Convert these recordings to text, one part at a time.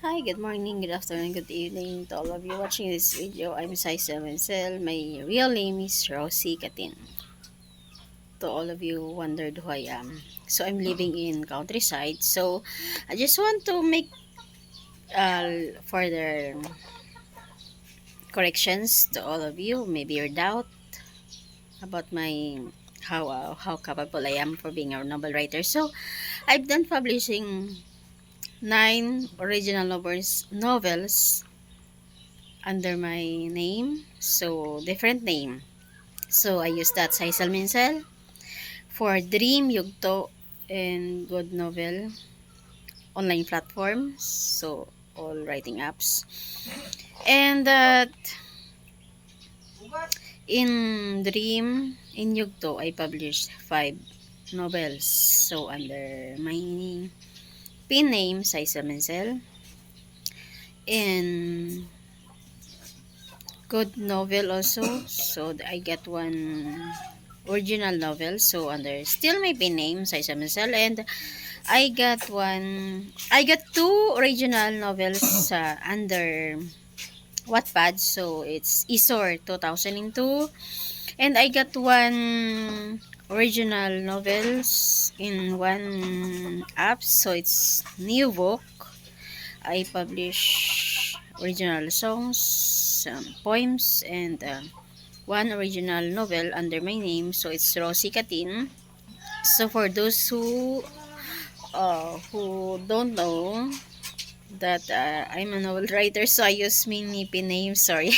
Hi, good morning, good afternoon, good evening to all of you watching this video. I'm Saisa Mencel. My real name is Rosie Katin. To all of you who wondered who I am. So I'm living in countryside. So I just want to make further corrections to all of you. Maybe your doubt about my how capable I am for being a novel writer. So I've done publishing 9 original novels under my name, so different name. So I use that Saisal Minsel for Dream, Yugto, and Good Novel online platforms. So all writing apps. And that in Dream, in Yugto, I published 5 novels. So under my pin name, Saisal Minsel. In Good Novel also. So I got one original novel. So under still my pin name, Saisa Marcel, and I got 2 original novels under Wattpad. So it's Isor 2002, and I got one original novels in one app. So it's New Book. I publish original songs, some poems, and one original novel under my name. So it's Rosie Katin. So for those who don't know that I'm a novel writer, so I use mini pin name. Sorry,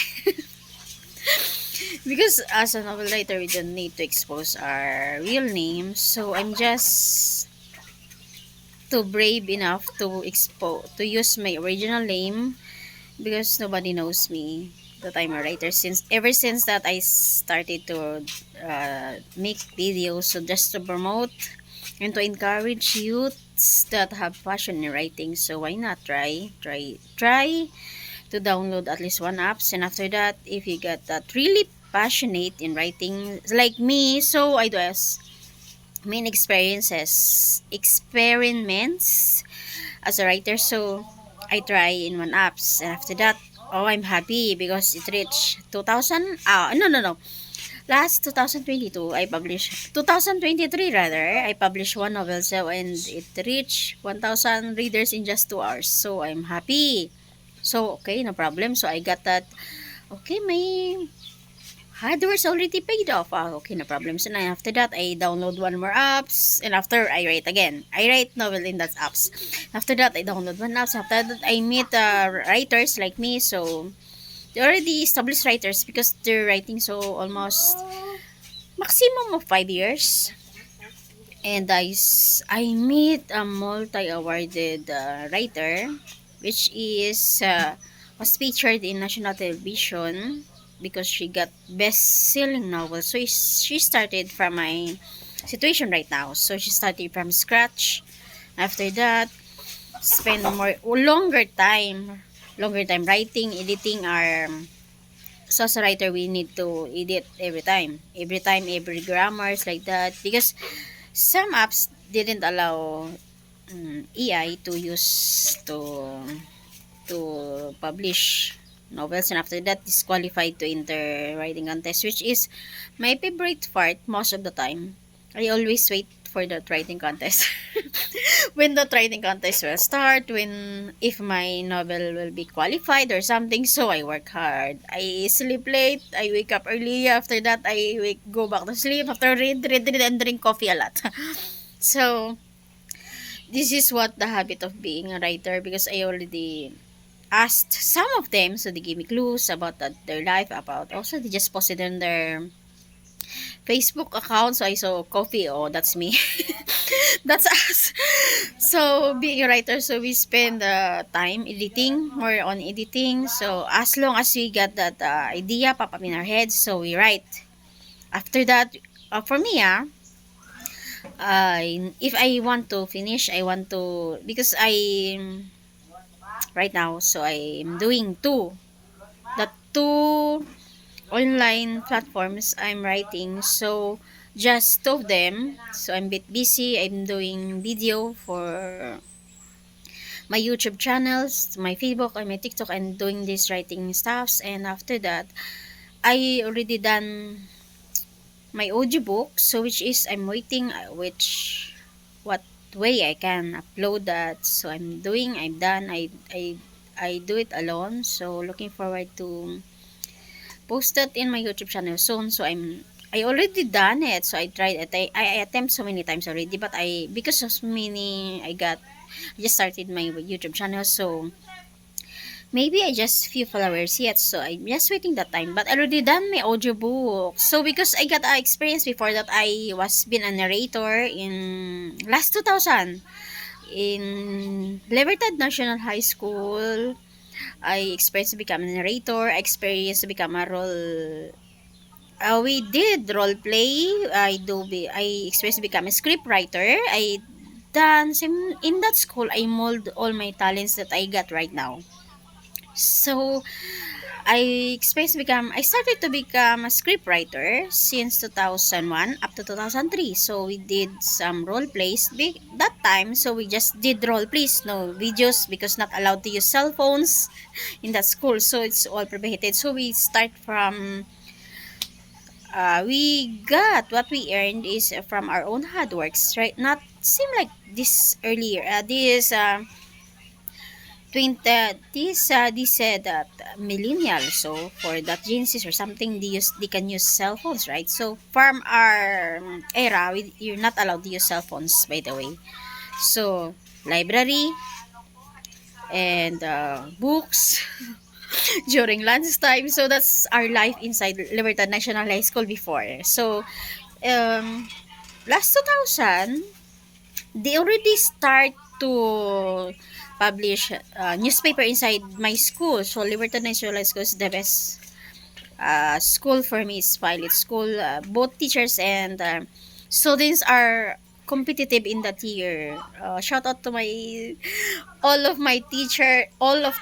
because as a novel writer, we don't need to expose our real name. So I'm just too brave enough to use my original name because nobody knows me that I'm a writer since ever since that I started to make videos, so just to promote and to encourage youths that have passion in writing. So why not try to download at least one apps, and after that, if you get that really passionate in writing like me, so I do as main experiments as a writer. So I try in one apps, and after that, oh, I'm happy because it reached 2000. No. Last 2022, I published 2023 rather. I published one novel, so and it reached 1,000 readers in just 2 hours. So I'm happy. So okay, no problem. So I got that. Okay, my hardware's already paid off. Okay, no problem. So now after that, I download one more apps, and after I write again. I write novel in that apps. After that, I download one apps. After that, I meet writers like me. So they already established writers because they're writing so almost maximum of 5 years. And I meet a multi-awarded writer, which is was featured in national television because she got best-selling novel. So she started from my situation right now. So she started from scratch. After that, spend longer time writing, editing our so as a writer we need to edit every time, every grammars like that because some apps didn't allow AI to use to publish novels, and after that disqualified to enter writing contest, which is my favorite part most of the time. I always wait for the writing contest. When the writing contest will start, when if my novel will be qualified or something, so I work hard. I sleep late, I wake up early, after that go back to sleep, after read and drink coffee a lot. So this is what the habit of being a writer because I already asked some of them, so they gave me clues about their life, about also they just posted on their Facebook account. So I saw coffee. Oh, that's me. That's us. So being a writer, so we spend time editing, more on editing. So as long as we got that idea pop up in our heads, so we write. After that, for me, if I want to finish, I want to because I right now, so I'm doing the two online platforms I'm writing. So just 2 of them. So I'm a bit busy. I'm doing video for my YouTube channels, my Facebook and my TikTok, and doing this writing stuffs. And after that, I already done my audiobook, so which is I'm waiting which what way I can upload that. So I'm done. I do it alone. So looking forward to post that in my YouTube channel soon. So I already done it. So I tried it. I attempt so many times already, but I because of many I just started my YouTube channel. So maybe I just few followers yet, so I'm just waiting that time. But I already done my audiobook. So because I got a experience before that, I was been a narrator in last 2000 in Libertad National High School. I experienced to become a narrator. I experienced to become a role. We did role play. I experienced to become a script writer. I done same in that school. I mold all my talents that I got right now. So I started to become a scriptwriter since 2001 up to 2003. So we did some role plays that time. So we just did role plays, no videos because not allowed to use cell phones in that school. So it's all prohibited. So we start from we got what we earned is from our own hard works, right? Not seem like this earlier. This 20 this said that millennial, so for that Gen Zs or something, they can use cell phones, right? So from our era, you're not allowed to use cell phones, by the way. So library and books during lunchtime. So that's our life inside Libertad National High School before. So um last 2000 they already start to publish newspaper inside my school. So Libertad National School is the best school for me. It's pilot school. Both teachers and students are competitive in that year. Shout out to my all of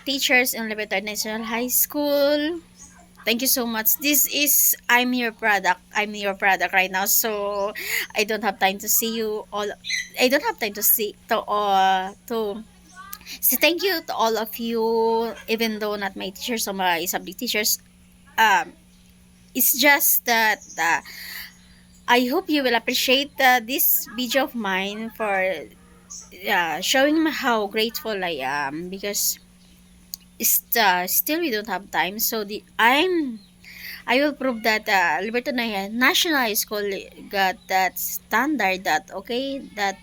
teachers in Libertad National High School. Thank you so much. This is I'm your product. I'm your product right now. So I don't have time to see you all. I don't have time to see to say thank you to all of you, even though not my teachers or my subject teachers. Um, it's just that I hope you will appreciate this video of mine for showing me how grateful I am because still we don't have time. So I will prove that Libertad National High School got that standard that okay that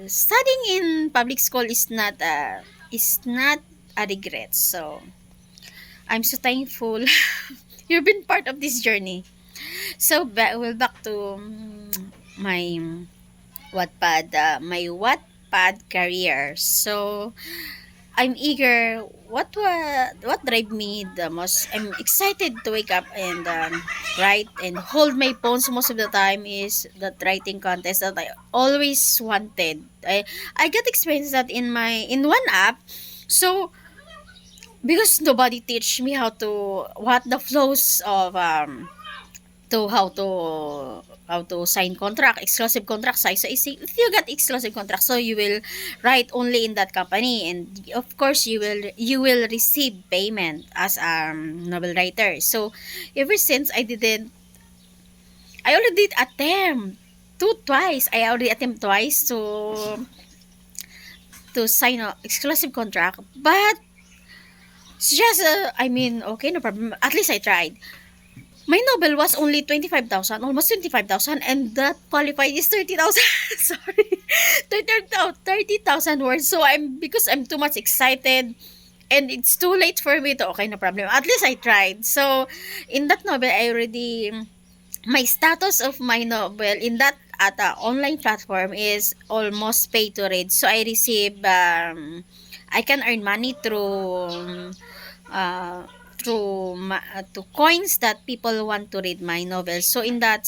studying in public school is not a regret. So I'm so thankful you've been part of this journey. So back to my my Wattpad career. So I'm eager. What drive me the most? I'm excited to wake up and write and hold my phones most of the time is that writing contest that I always wanted. I got experience that in one app. So because nobody teach me what the flows of to how to sign contract, exclusive contract size. So if you get exclusive contract, so you will write only in that company, and of course you will receive payment as a novel writer. So ever since I already did attempt twice. I already attempt twice to sign a exclusive contract, but it's just I mean okay, no problem. At least I tried. My novel was only 25,000, almost 25,000, and that qualified is 30,000. Sorry. 30,000 words. So because I'm too much excited and it's too late for me to, okay, no problem. At least I tried. So, in that novel, my status of my novel in that at a online platform is almost pay to read. So, I can earn money uh, to coins that people want to read my novel. So in that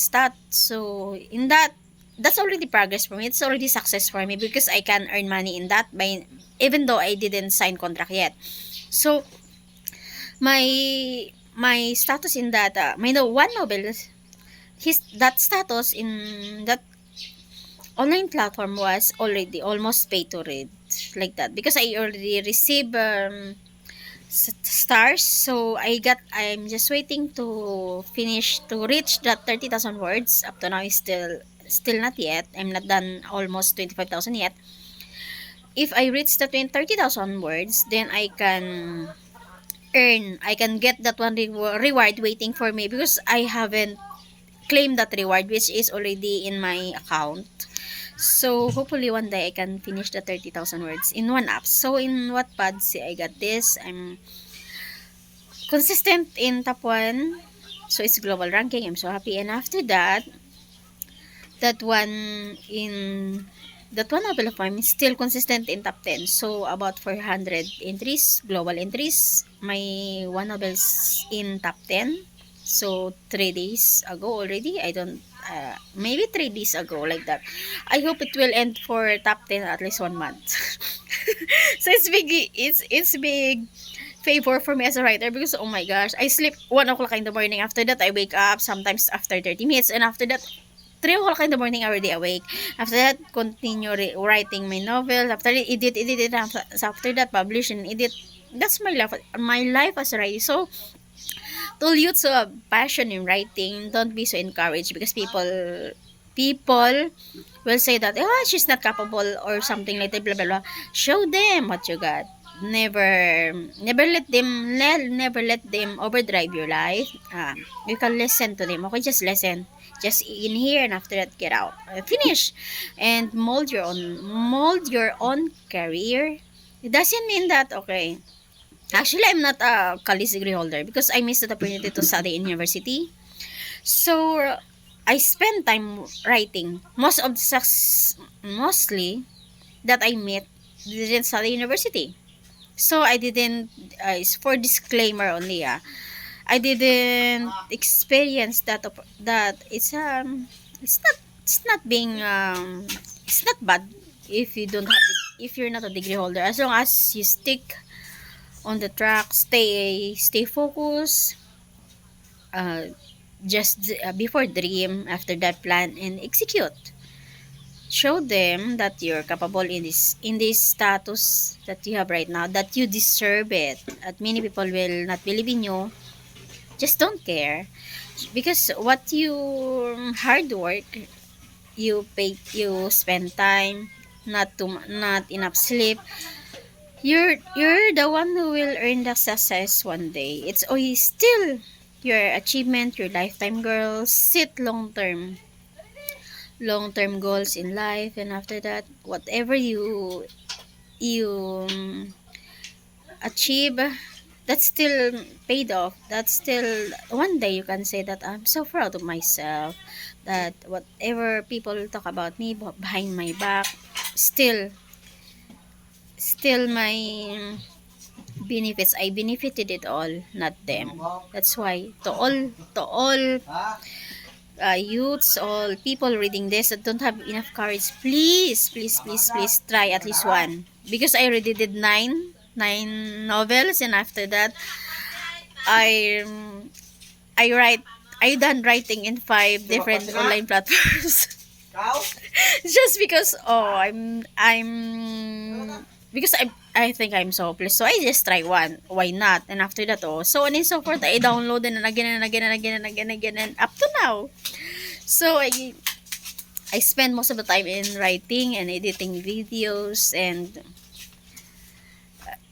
that's already progress for me. It's already success for me because I can earn money in that by even though I didn't sign contract yet. So my status in that my no one novel his that status in that online platform was already almost pay to read, like that, because I already received stars. So I'm just waiting to finish to reach that 30,000 words. Up to now is still not yet. I'm not done almost 25,000 yet. If I reach the 30,000 words, then I can get that one reward waiting for me, because I haven't claimed that reward, which is already in my account. So hopefully one day I can finish the 30,000 words in one app. So in Wattpad, see, I got this. I'm consistent in top 1. So it's global ranking. I'm so happy. And after that, that one in that one novel of mine is still consistent in top 10. So about 400 entries, global entries. My one novel's in top 10. So 3 days ago already. I don't maybe 3 days ago, like that. I hope it will end for top 10 at least 1 month. So it's big favor for me as a writer, because oh my gosh, I sleep 1 o'clock in the morning. After that I wake up sometimes after 30 minutes, and after that 3 o'clock in the morning already awake. After that, continue writing my novel. After that, edit. After that, publish and edit. That's my life as a writer. So, to youths who have passion in writing, don't be so encouraged, because people will say that, oh, she's not capable or something like that, blah, blah, blah. Show them what you got. Never let them overdrive your life. You can listen to them. Okay, just listen. Just in here, and after that, get out. Finish, and mold your own career. It doesn't mean that, okay. Actually, I'm not a college degree holder, because I missed the opportunity to study in university. So I spend time writing. Mostly that I met didn't study university. So I didn't. It's for disclaimer only. I didn't experience that. It's not being it's not bad if you don't have if you're not a degree holder, as long as you stick on the track, stay focused. Uh, just before dream, after that plan and execute. Show them that you're capable in this status that you have right now, that you deserve it. That many people will not believe in you. Just don't care, because what you hard work, you spend time, not enough sleep. You're the one who will earn the success one day. It's always still your achievement, your lifetime goals. Set long term goals in life, and after that, whatever you achieve, that's still paid off. That's still one day you can say that I'm so proud of myself, that whatever people talk about me behind my back, still my benefits, I benefited it all, not them. That's why to all youths, all people reading this that don't have enough courage, please try at least one, because I already did nine novels, and after that I I write I done writing in 5 different online platforms. Just because I'm because I think I'm so hopeless, so I just try one. Why not? And after that, so on and so forth, I download and again and again and again and again and again, and up to now. So I spend most of the time in writing and editing videos and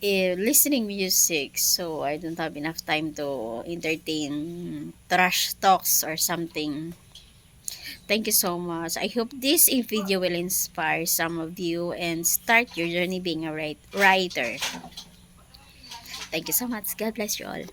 listening music. So I don't have enough time to entertain trash talks or something. Thank you so much. I hope this video will inspire some of you and start your journey being a writer. Thank you so much. God bless you all.